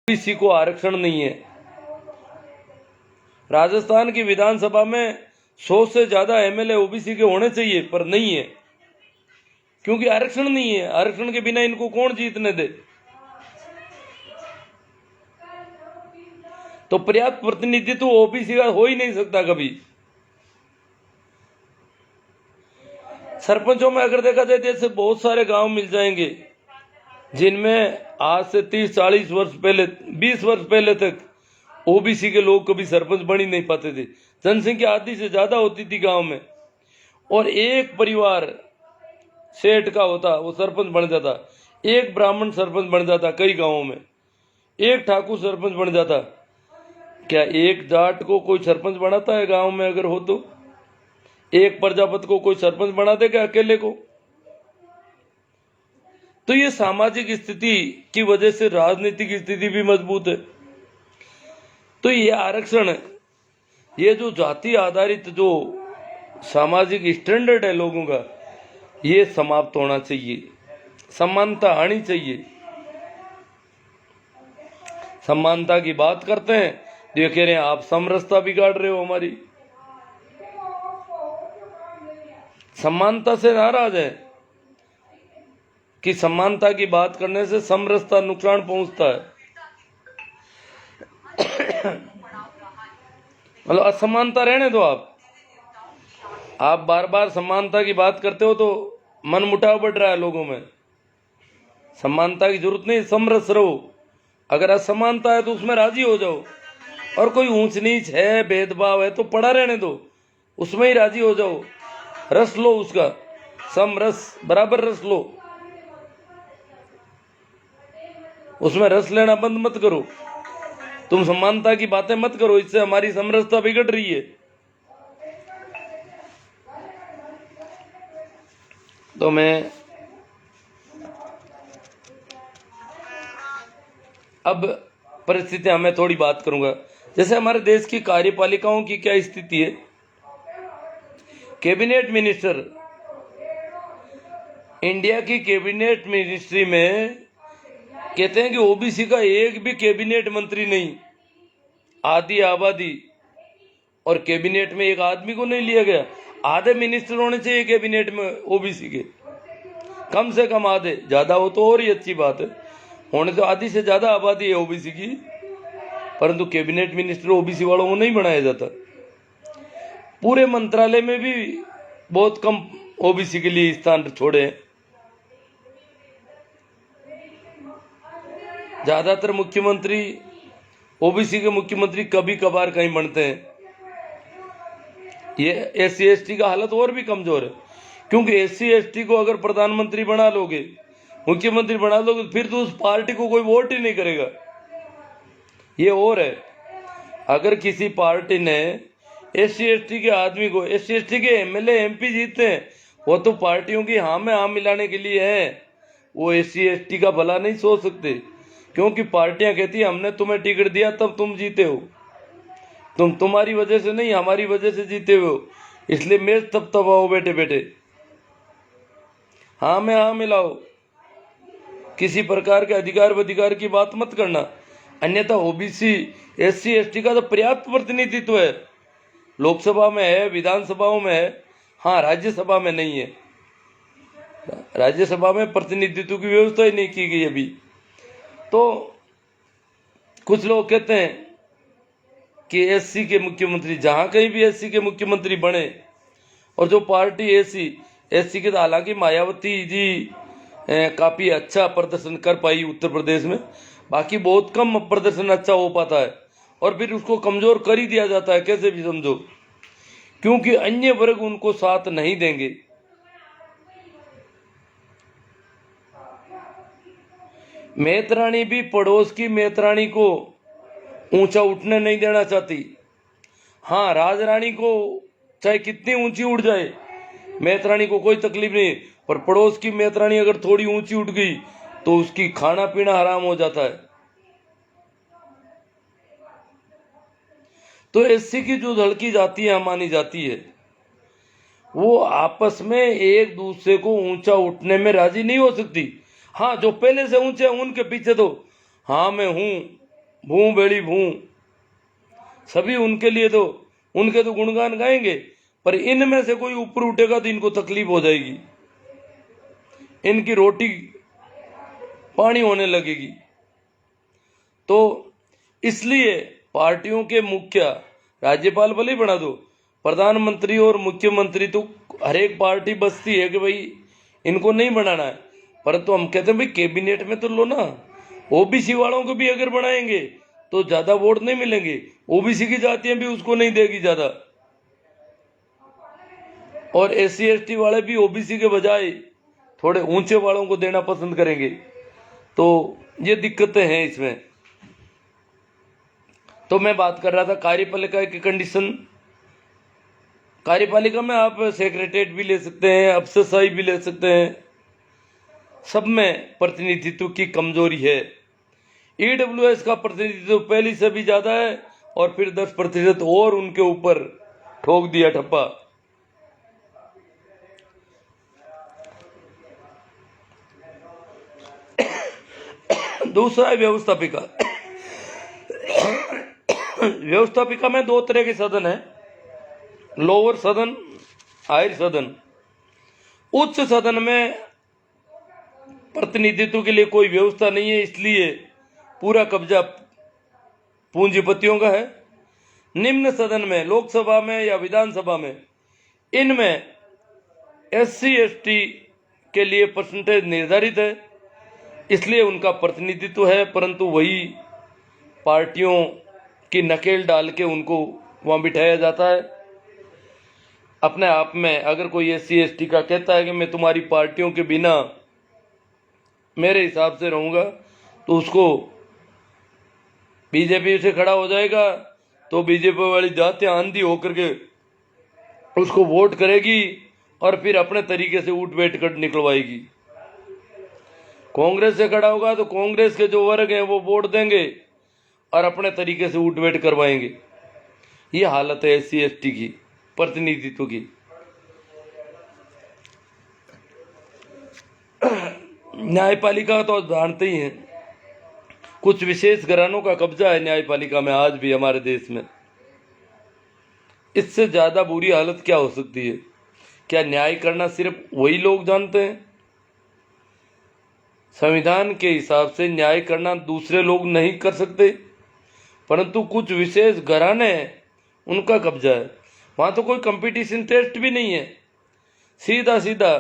OBC को आरक्षण नहीं है। राजस्थान की विधानसभा में 100 से ज्यादा एमएलए ओबीसी के होने चाहिए, पर नहीं है, क्योंकि आरक्षण नहीं है। आरक्षण के बिना इनको कौन जीतने दे। तो पर्याप्त प्रतिनिधित्व ओबीसी का हो ही नहीं सकता कभी। सरपंचों में अगर देखा जाए, जैसे बहुत सारे गांव मिल जाएंगे जिनमें आज से 30-40 वर्ष पहले, 20 वर्ष पहले तक ओबीसी के लोग कभी सरपंच बन ही नहीं पाते थे। जनसंख्या आधी से ज्यादा होती थी गांव में, और एक परिवार सेठ का होता, वो सरपंच बन जाता। एक ब्राह्मण सरपंच बन जाता कई गांवों में, एक ठाकुर सरपंच बन जाता। क्या एक जाट को कोई सरपंच बनाता है गांव में? अगर हो तो एक प्रजापति को कोई सरपंच बना देगा अकेले को? तो ये सामाजिक स्थिति की वजह से राजनीतिक स्थिति भी मजबूत है। तो ये आरक्षण, ये जो जाति आधारित जो सामाजिक स्टैंडर्ड है लोगों का, ये समाप्त होना चाहिए। समानता आनी चाहिए। समानता की बात करते हैं तो ये कह रहे हैं आप समरसता बिगाड़ रहे हो हमारी। समानता से नाराज है कि समानता की बात करने से समरसता नुकसान पहुंचता है। मतलब असमानता रहने दो। आप बार बार समानता की बात करते हो तो मन मुटाव बढ़ रहा है लोगों में। समानता की जरूरत नहीं, समरस रहो। अगर असमानता है तो उसमें राजी हो जाओ, और कोई ऊंच नीच है, भेदभाव है तो पड़ा रहने दो, उसमें ही राजी हो जाओ। रस लो उसका, समरस, बराबर रस लो। उसमें रस लेना बंद मत करो। तुम समानता की बातें मत करो, इससे हमारी समरसता बिगड़ रही है। तो मैं अब परिस्थितियां मैं थोड़ी बात करूंगा। जैसे हमारे देश की कार्यपालिकाओं की क्या स्थिति है। कैबिनेट मिनिस्टर, इंडिया की कैबिनेट मिनिस्ट्री में कहते हैं कि ओबीसी का एक भी कैबिनेट मंत्री नहीं। आधी आबादी, और कैबिनेट में एक आदमी को नहीं लिया गया। आधे मिनिस्टर होने चाहिए कैबिनेट में ओबीसी के, कम से कम आधे। ज्यादा हो तो और ही अच्छी बात है, होने तो आधी से ज्यादा आबादी है ओबीसी की, परंतु कैबिनेट मिनिस्टर ओबीसी वालों को नहीं बनाया जाता। पूरे मंत्रालय में भी बहुत कम ओबीसी के लिए स्थान छोड़े हैं। ज्यादातर मुख्यमंत्री, ओबीसी के मुख्यमंत्री कभी कभार कहीं बनते हैं। ये एससी एसटी का हालत और भी कमजोर है, क्योंकि एससी एसटी को अगर प्रधानमंत्री बना लोगे, मुख्यमंत्री बना लोगे, फिर तो उस पार्टी को कोई वोट ही नहीं करेगा। ये और है, अगर किसी पार्टी ने एससी एसटी के आदमी को, एससी एसटी के एमएलए एमपी जीतते हैं, वो तो पार्टियों की हाँ में हाँ मिलाने के लिए है। वो एससी एसटी का भला नहीं सोच सकते, क्योंकि पार्टियां कहती है हमने तुम्हें टिकट दिया तब तुम जीते हो, तुम्हारी वजह से नहीं, हमारी वजह से जीते हो, इसलिए मेज तब तबाओ बैठे बैठे। हाँ में हाँ मिलाओ, किसी प्रकार के अधिकार की बात मत करना। अन्यथा ओबीसी एससी एसटी का तो पर्याप्त प्रतिनिधित्व है, लोकसभा में है, विधानसभाओं में है। हाँ, राज्यसभा में नहीं है। राज्यसभा में प्रतिनिधित्व की व्यवस्था ही नहीं की गई अभी। तो कुछ लोग कहते हैं कि एससी के मुख्यमंत्री, जहां कहीं भी एससी के मुख्यमंत्री बने, और जो पार्टी एससी के, हालांकि मायावती जी काफी अच्छा प्रदर्शन कर पाई उत्तर प्रदेश में, बाकी बहुत कम प्रदर्शन अच्छा हो पाता है, और फिर उसको कमजोर कर ही दिया जाता है कैसे भी समझो, क्योंकि अन्य वर्ग उनको साथ नहीं देंगे। मेतरानी भी पड़ोस की मेतरानी को ऊंचा उठने नहीं देना चाहती। हाँ, राजरानी को चाहे कितनी ऊंची उड़ जाए, मेतरानी को कोई तकलीफ नहीं, पर पड़ोस की मेतरानी अगर थोड़ी ऊंची उठ गई तो उसकी खाना पीना हराम हो जाता है। तो एससी की जो धड़की जाती है, मानी जाती है, वो आपस में एक दूसरे को ऊंचा उठने में राजी नहीं हो सकती। हाँ, जो पहले से ऊंचे हैं उनके पीछे तो हाँ मैं हूं, भूं बेड़ी भूं, सभी उनके लिए तो उनके तो गुणगान गाएंगे, पर इनमें से कोई ऊपर उठेगा तो इनको तकलीफ हो जाएगी, इनकी रोटी पानी होने लगेगी। तो इसलिए पार्टियों के मुख्य, राज्यपाल भले ही बना दो, प्रधानमंत्री और मुख्यमंत्री तो हर एक पार्टी बसती है कि भाई इनको नहीं बनाना है, परंतु हम कहते हैं भाई कैबिनेट में तो लो ना। ओबीसी वालों को भी अगर बनाएंगे तो ज्यादा वोट नहीं मिलेंगे, ओबीसी की जातियां भी उसको नहीं देगी ज्यादा, और एससी एसटी वाले भी ओबीसी के बजाय थोड़े ऊंचे वालों को देना पसंद करेंगे। तो ये दिक्कतें हैं इसमें। तो मैं बात कर रहा था कार्यपालिका की कंडीशन। कार्यपालिका में आप सेक्रेटरीट भी ले सकते हैं, अफसरशाही भी ले सकते हैं, सब में प्रतिनिधित्व की कमजोरी है। ईडब्ल्यूएस का प्रतिनिधित्व पहले से भी ज्यादा है, और फिर 10% और उनके ऊपर ठोक दिया ठप्पा। दूसरा है व्यवस्थापिका। व्यवस्थापिका में दो तरह के सदन है, लोअर सदन, हायर सदन। उच्च सदन में प्रतिनिधित्व के लिए कोई व्यवस्था नहीं है, इसलिए पूरा कब्जा पूंजीपतियों का है। निम्न सदन में, लोकसभा में या विधानसभा में, इनमें एससी एसटी के लिए परसेंटेज निर्धारित है, इसलिए उनका प्रतिनिधित्व है, परंतु वही पार्टियों की नकेल डाल के उनको वहां बिठाया जाता है। अपने आप में अगर कोई एससी एसटी का कहता है कि मैं तुम्हारी पार्टियों के बिना मेरे हिसाब से रहूंगा, तो उसको बीजेपी से खड़ा हो जाएगा, तो बीजेपी वाली जातियां आंधी होकर के उसको वोट करेगी और फिर अपने तरीके से उठ बैठ कर निकलवाएगी। कांग्रेस से खड़ा होगा तो कांग्रेस के जो वर्ग हैं वो वोट देंगे और अपने तरीके से उठ बैठ करवाएंगे। ये हालत है एससी एसटी की प्रतिनिधित्व की। न्यायपालिका तो जानते ही हैं, कुछ विशेष घरानों का कब्जा है न्यायपालिका में आज भी हमारे देश में। इससे ज्यादा बुरी हालत क्या हो सकती है? क्या न्याय करना सिर्फ वही लोग जानते हैं? संविधान के हिसाब से न्याय करना दूसरे लोग नहीं कर सकते, परंतु कुछ विशेष घराने हैं उनका कब्जा है। वहां तो कोई कंपटीशन टेस्ट भी नहीं है, सीधा सीधा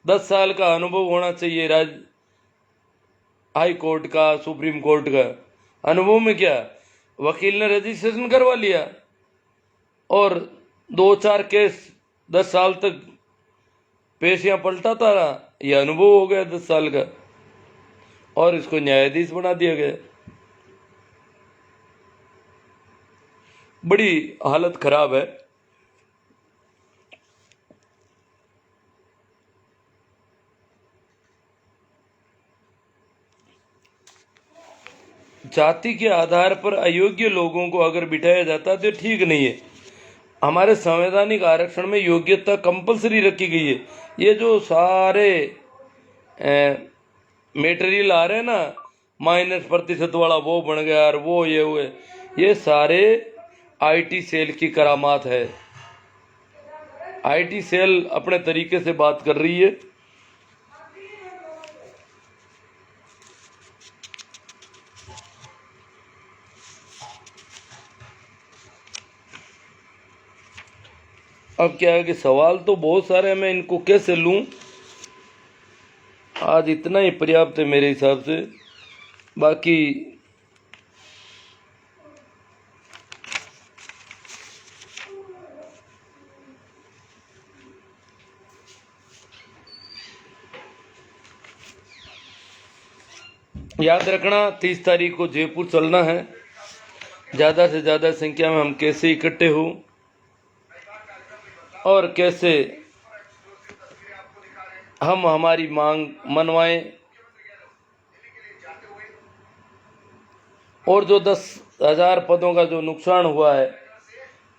10 साल का अनुभव होना चाहिए। हाई कोर्ट का, सुप्रीम कोर्ट का अनुभव में क्या, वकील ने रजिस्ट्रेशन करवा लिया और 2-4 केस 10 साल तक पेशियां पलटाता रहा, यह अनुभव हो गया 10 साल का, और इसको न्यायाधीश बना दिया गया। बड़ी हालत खराब है। जाति के आधार पर अयोग्य लोगों को अगर बिठाया जाता है तो ठीक नहीं है। हमारे संवैधानिक आरक्षण में योग्यता कंपलसरी रखी गई है। ये जो सारे मेटेरियल आ रहे हैं ना, -% वाला वो बन गया और वो ये हुए, ये सारे आईटी सेल की करामात है। आईटी सेल अपने तरीके से बात कर रही है। अब क्या है कि सवाल तो बहुत सारे हैं, मैं इनको कैसे लूं? आज इतना ही पर्याप्त है मेरे हिसाब से। बाकी याद रखना 30 तारीख को जयपुर चलना है। ज़्यादा से ज़्यादा संख्या में हम कैसे इकट्ठे हो और कैसे हम हमारी मांग मनवाएं, और जो 10,000 पदों का जो नुकसान हुआ है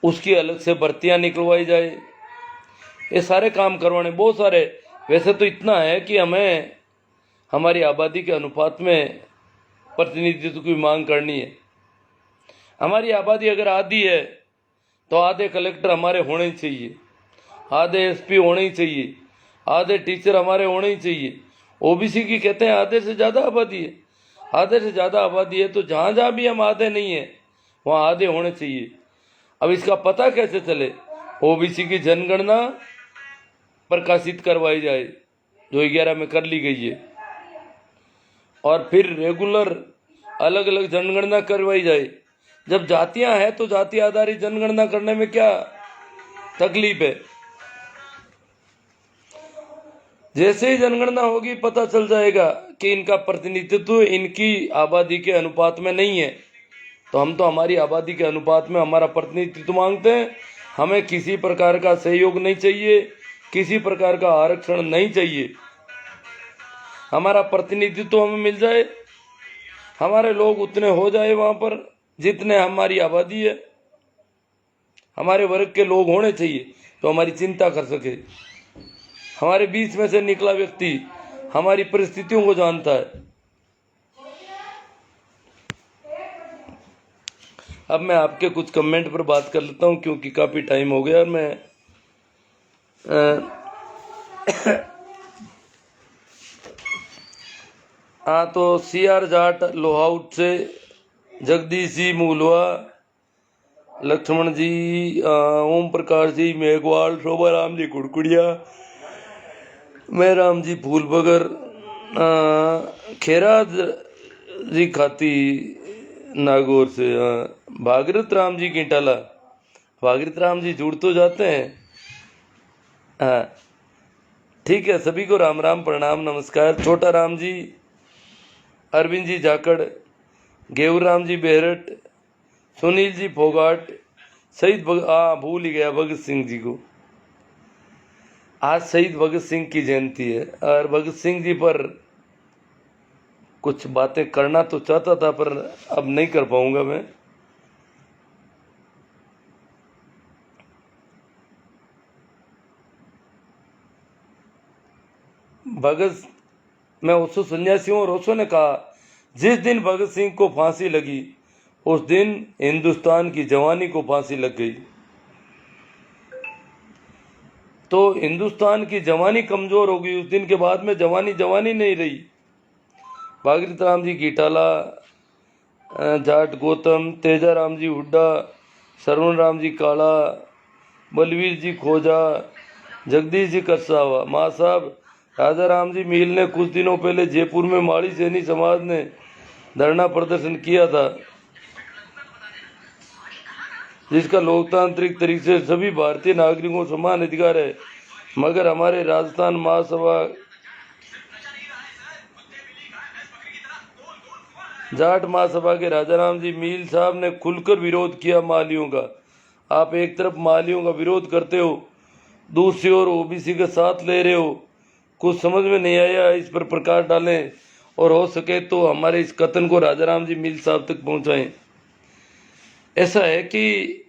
उसकी अलग से भर्तियां निकलवाई जाए। ये सारे काम करवाने बहुत सारे। वैसे तो इतना है कि हमें हमारी आबादी के अनुपात में प्रतिनिधित्व की मांग करनी है। हमारी आबादी अगर आधी है तो आधे कलेक्टर हमारे होने ही चाहिए, आधे एसपी होने ही चाहिए, आधे टीचर हमारे होने ही चाहिए। ओबीसी की कहते हैं आधे से ज़्यादा आबादी है, आधे से ज़्यादा आबादी है तो जहाँ जहाँ भी हम आधे नहीं हैं वहाँ आधे होने चाहिए। अब इसका पता कैसे चले? ओबीसी की जनगणना प्रकाशित करवाई जाए जो 11 में कर ली गई है, और फिर रेगुलर अलग अलग जनगणना करवाई जाए। जब जातियां हैं तो जाति आधारित जनगणना करने में क्या तकलीफ है? जैसे ही जनगणना होगी पता चल जाएगा कि इनका प्रतिनिधित्व इनकी आबादी के अनुपात में नहीं है, तो हम तो हमारी आबादी के अनुपात में हमारा प्रतिनिधित्व मांगते हैं। हमें किसी प्रकार का सहयोग नहीं चाहिए, किसी प्रकार का आरक्षण नहीं चाहिए। हमारा प्रतिनिधित्व हमें मिल जाए, हमारे लोग उतने हो जाए वहाँ पर जितने हमारी आबादी है। हमारे वर्ग के लोग होने चाहिए तो हमारी चिंता कर सके। हमारे बीच में से निकला व्यक्ति हमारी परिस्थितियों को जानता है। अब मैं आपके कुछ कमेंट पर बात कर लेता हूं क्योंकि काफ़ी टाइम हो गया। और मैं हाँ, तो CR जाट लोहाउट से, जगदीश जी मूलवा, लक्ष्मण जी, ओम प्रकाश जी मेघवाल, शोभा राम जी कुड़कुड़िया, मैं राम जी फूलबगर, खेरा जी खाती नागौर से, भागीरथ राम जी कीटाला। भागीरथ राम जी जुड़ तो जाते हैं। हाँ ठीक है, सभी को राम राम प्रणाम नमस्कार। छोटा राम जी, अरविंद जी जाकड़, गेवर राम जी बेहरट, सुनील जी फोगाट, शहीद भूल ही गया भगत सिंह जी को। आज शहीद भगत सिंह की जयंती है और भगत सिंह जी पर कुछ बातें करना तो चाहता था पर अब नहीं कर पाऊंगा मैं। मैं 1989 हूँ और ओशो ने कहा जिस दिन भगत सिंह को फांसी लगी उस दिन हिंदुस्तान की जवानी को फांसी लग गई। तो हिंदुस्तान की जवानी कमजोर हो गई। उस दिन के बाद में जवानी जवानी नहीं रही। भागीरथ राम जी कीटाला, जाट गौतम, तेजा राम जी हुड्डा, सरवण राम जी काला, बलवीर जी खोजा, जगदीश जी करसावा, माँ साहब राजा राम जी मील ने कुछ दिनों पहले जयपुर में माड़ी सैनी समाज ने धरना प्रदर्शन किया था जिसका लोकतांत्रिक तरीके से सभी भारतीय नागरिकों को समान अधिकार है, मगर हमारे राजस्थान महासभा जाट महासभा के राजाराम जी मील साहब ने खुलकर विरोध किया मालियों का। आप एक तरफ मालियों का विरोध करते हो, दूसरी ओर ओबीसी का साथ ले रहे हो। कुछ समझ में नहीं आया, इस पर प्रकाश डालें और हो सके तो हमारे इस कथन को राजाराम जी मील साहब तक पहुंचाएं। ऐसा है कि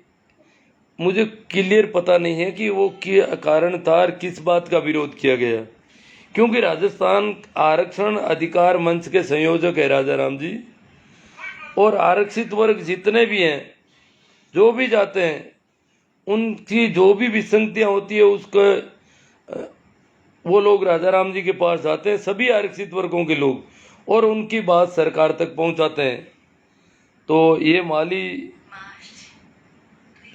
मुझे क्लियर पता नहीं है कि वो क्या कारण था, किस बात का विरोध किया गया, क्योंकि राजस्थान आरक्षण अधिकार मंच के संयोजक है राजाराम जी, और आरक्षित वर्ग जितने भी हैं, जो भी जाते हैं, उनकी जो भी विसंगतियां होती है उसको वो लोग राजाराम जी के पास जाते हैं, सभी आरक्षित वर्गों के लोग, और उनकी बात सरकार तक पहुंचाते हैं। तो ये माली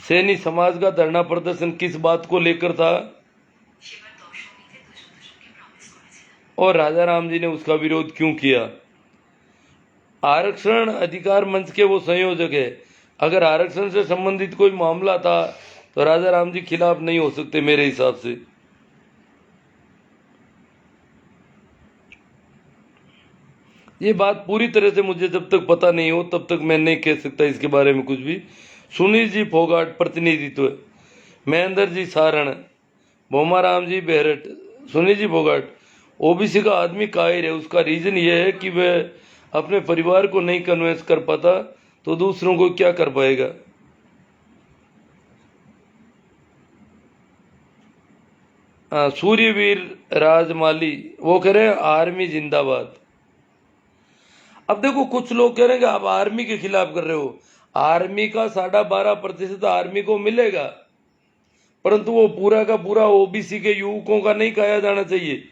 सैनी समाज का धरना प्रदर्शन किस बात को लेकर था और राजाराम जी ने उसका विरोध क्यों किया? आरक्षण अधिकार मंच के वो संयोजक है। अगर आरक्षण से संबंधित कोई मामला था तो राजाराम जी खिलाफ नहीं हो सकते मेरे हिसाब से। ये बात पूरी तरह से मुझे जब तक पता नहीं हो तब तक मैं नहीं कह सकता इसके बारे में कुछ भी। सुनील जी फोगाट प्रतिनिधित्व, महेंद्र जी सारण, भोमाराम जी बेहरट, सुनील जी फोगाट ओबीसी का आदमी कायर है। उसका रीजन ये है कि वह अपने परिवार को नहीं कन्विंस कर पाता तो दूसरों को क्या कर पाएगा। सूर्यवीर राजमाली वो कह रहे हैं आर्मी जिंदाबाद। अब देखो कुछ लोग कह रहे हैं कि आप आर्मी के खिलाफ कर रहे हो, आर्मी का 12.5% आर्मी को मिलेगा, परंतु वो पूरा का पूरा ओबीसी के युवकों का नहीं खाया जाना चाहिए।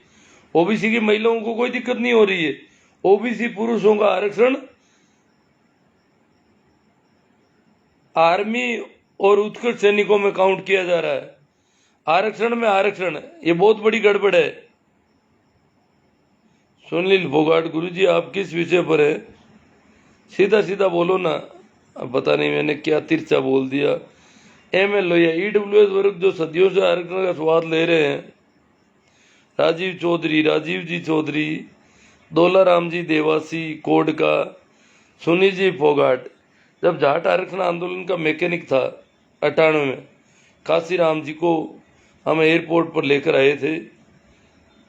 ओबीसी की महिलाओं को कोई दिक्कत नहीं हो रही है, ओबीसी पुरुषों का आरक्षण आर्मी और उत्कृष्ट सैनिकों में काउंट किया जा रहा है। आरक्षण में आरक्षण, ये बहुत बड़ी गड़बड़ है। सुनील फोगाट, गुरुजी आप किस विषय पर है? सीधा सीधा बोलो ना। अब पता नहीं मैंने क्या तिरछा बोल दिया। एमएल लोहिया, ईडब्ल्यूएस वर्ग जो सदियों से आरक्षण का स्वाद ले रहे हैं, राजीव जी चौधरी, दौलाराम जी देवासी कोड का, सुनील जी फोगाट। जब जाट आरक्षण आंदोलन का मैकेनिक था 98 में, काशीराम जी को हम एयरपोर्ट पर लेकर आए थे,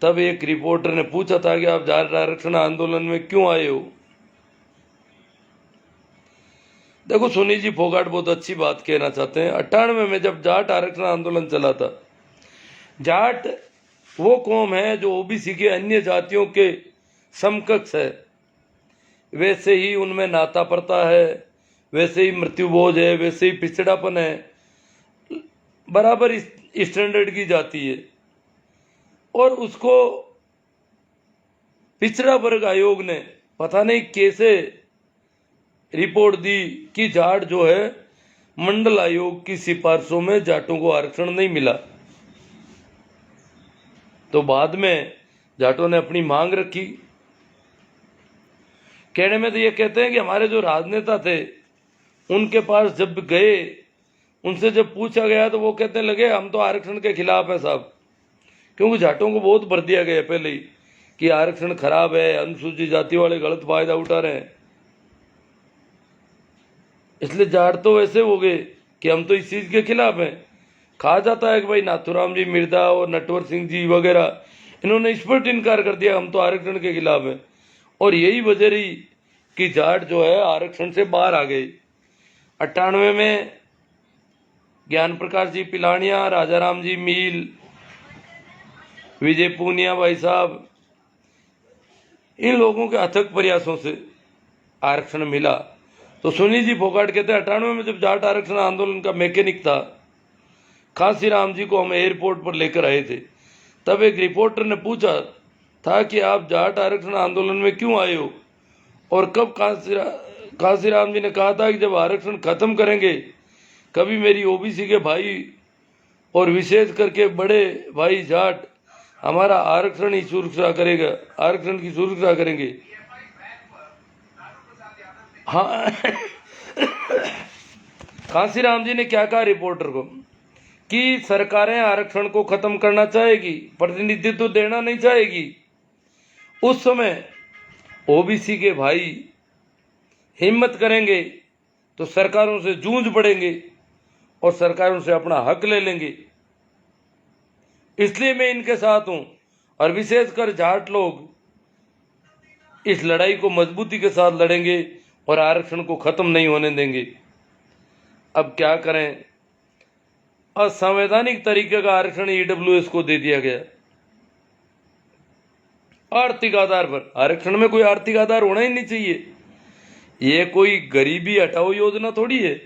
तब एक रिपोर्टर ने पूछा था कि आप जाट आरक्षण आंदोलन में क्यों आए हो। देखो सुनील जी फोगाट बहुत अच्छी बात कहना चाहते हैं। 98 में जब जाट आरक्षण आंदोलन चला था, जाट वो कौम है जो ओबीसी के अन्य जातियों के समकक्ष है, वैसे ही उनमें नाता पड़ता है, वैसे ही मृत्यु बोझ है, वैसे ही पिछड़ापन है, बराबर स्टैंडर्ड की जाती है। और उसको पिछड़ा वर्ग आयोग ने पता नहीं कैसे रिपोर्ट दी कि जाट जो है मंडल आयोग की सिफारिशों में जाटों को आरक्षण नहीं मिला। तो बाद में जाटों ने अपनी मांग रखी। कहने में तो ये कहते हैं कि हमारे जो राजनेता थे उनके पास जब गए, उनसे जब पूछा गया तो वो कहने लगे हम तो आरक्षण के खिलाफ है साहब, क्योंकि जाटों को बहुत भर दिया गया पहले ही कि आरक्षण खराब है, अनुसूचित जाति वाले गलत फायदा उठा रहे हैं। इसलिए जाट तो वैसे हो गए कि हम तो इस चीज के खिलाफ हैं। कहा जाता है कि भाई नाथुराम जी मिर्दा और नटवर सिंह जी वगैरह, इन्होंने स्पष्ट इनकार कर दिया हम तो आरक्षण के खिलाफ हैं। और यही वजह रही कि जाट जो है आरक्षण से बाहर आ गई। 98 में ज्ञान प्रकाश जी पिलानिया, राजाराम जी मील, विजय पूनिया भाई साहब, इन लोगों के अथक प्रयासों से आरक्षण मिला। तो सुनील जी फोगाट कहते हैं 98 में जब जाट आरक्षण आंदोलन का मैकेनिक था, काशीराम जी को हम एयरपोर्ट पर लेकर आए थे, तब एक रिपोर्टर ने पूछा था कि आप जाट आरक्षण आंदोलन में क्यों आए हो। और कब काशीराम जी ने कहा था कि जब आरक्षण खत्म करेंगे, कभी मेरी ओबीसी के भाई और विशेष करके बड़े भाई जाट हमारा आरक्षण ही सुरक्षा करेगा, आरक्षण की सुरक्षा करेंगे। हाँ काशीराम जी ने क्या कहा रिपोर्टर को कि सरकारें आरक्षण को खत्म करना चाहेगी, प्रतिनिधित्व देना नहीं चाहेगी। उस समय ओबीसी के भाई हिम्मत करेंगे तो सरकारों से जूझ पड़ेंगे और सरकारों से अपना हक ले लेंगे। इसलिए मैं इनके साथ हूं और विशेषकर जाट लोग इस लड़ाई को मजबूती के साथ लड़ेंगे और आरक्षण को खत्म नहीं होने देंगे। अब क्या करें, असंवैधानिक तरीके का आरक्षण ईडब्ल्यूएस को दे दिया गया। आर्थिक आधार पर, आरक्षण में कोई आर्थिक आधार होना ही नहीं चाहिए। ये कोई गरीबी हटाओ योजना थोड़ी है,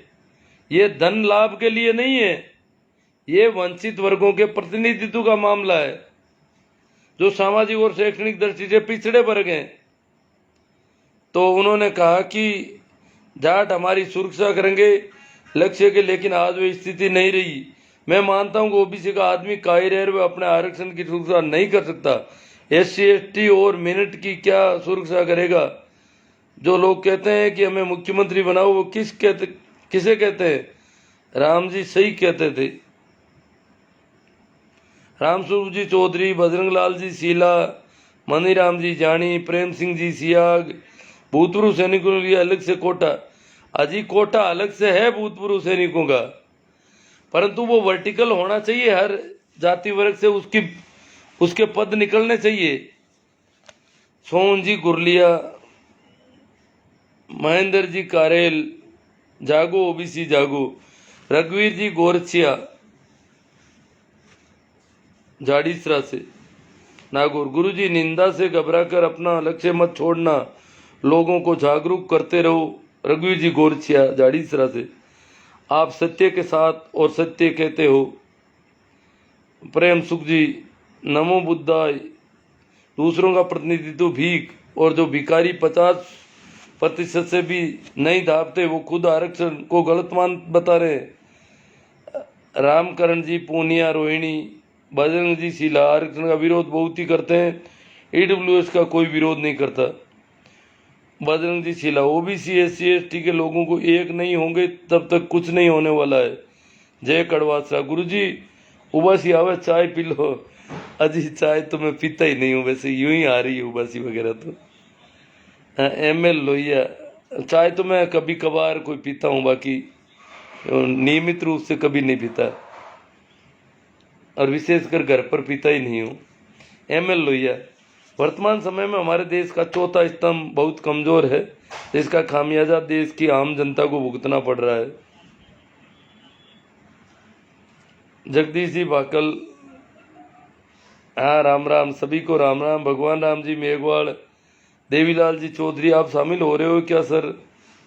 ये धन लाभ के लिए नहीं है, ये वंचित वर्गों के प्रतिनिधित्व का मामला है जो सामाजिक और शैक्षणिक दृष्टि से पिछड़े वर्ग हैं। तो उन्होंने कहा कि जाट हमारी सुरक्षा करेंगे लक्ष्य के, लेकिन आज वे स्थिति नहीं रही। मैं मानता हूं कि ओबीसी का आदमी कायरर व अपने आरक्षण की सुरक्षा नहीं कर सकता, SC ST और मिनट की क्या सुरक्षा करेगा। जो लोग कहते हैं कि हमें मुख्यमंत्री बनाओ, वो किसे कहते हैं? राम जी सही कहते थे। रामस्वरूप जी चौधरी, बजरंग लाल जी सीला, मनीराम जी जानी, प्रेम सिंह जी सियाग, भूतपूर्व सैनिकों के लिए अलग से कोटा। अजी कोटा अलग से है भूतपूर्व सैनिकों का, परंतु वो वर्टिकल होना चाहिए, हर जाति वर्ग से उसके पद निकलने चाहिए। सोन जी गुरलिया, महेंद्र जी कारेल, जागो ओबीसी जागो, रघुवीर जी गोरछिया जाड़ीसरा से नागौर, गुरुजी निंदा से घबराकर अपना लक्ष्य मत छोड़ना, लोगों को जागरूक करते रहो। रघुवीर जी गोरछिया झाड़ीसरा से, आप सत्य के साथ और सत्य कहते हो। प्रेम सुख जी, नमो बुद्धाय। दूसरों का प्रतिनिधित्व भीख, और जो भिखारी 50% से भी नहीं दाबते वो खुद आरक्षण को गलत मान बता रहे हैं। रामकरण जी पूनिया रोहिणी, बजरंग जी शीला आरक्षण का विरोध बहुत ही करते हैं, ईडब्ल्यूएस का कोई विरोध नहीं करता। बजरंग जी शीला, ओबीसी SC ST के लोगों को एक नहीं होंगे तब तक कुछ नहीं होने वाला है। जय कड़वासरा, गुरु जी उबासी आवे चाय पी लो। अजी चाय तो मैं पीता ही नहीं हूँ, वैसे यूं ही आ रही है उबासी वगैरह तो। ML लोहिया, चाय तो मैं कभी कभार कोई पीता हूँ, बाकी नियमित रूप से कभी नहीं पीता, और विशेषकर घर पर पीता ही नहीं हूँ। ML लोहिया, वर्तमान समय में हमारे देश का चौथा स्तंभ बहुत कमजोर है, जिसका खामियाजा देश की आम जनता को भुगतना पड़ रहा है। जगदीश जी भाकल, हाँ राम राम, सभी को राम राम। भगवान राम जी मेघवाल, देवीलाल जी चौधरी, आप शामिल हो रहे हो क्या सर?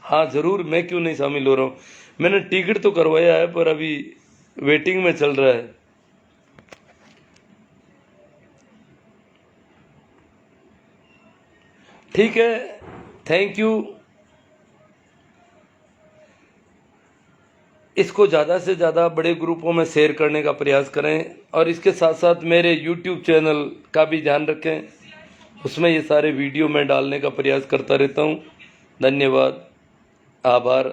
हाँ जरूर, मैं क्यों नहीं शामिल हो रहा हूँ। मैंने टिकट तो करवाया है पर अभी वेटिंग में चल रहा है। ठीक है, थैंक यू। इसको ज़्यादा से ज़्यादा बड़े ग्रुपों में शेयर करने का प्रयास करें, और इसके साथ साथ मेरे YouTube चैनल का भी ध्यान रखें, उसमें ये सारे वीडियो मैं डालने का प्रयास करता रहता हूँ। धन्यवाद, आभार।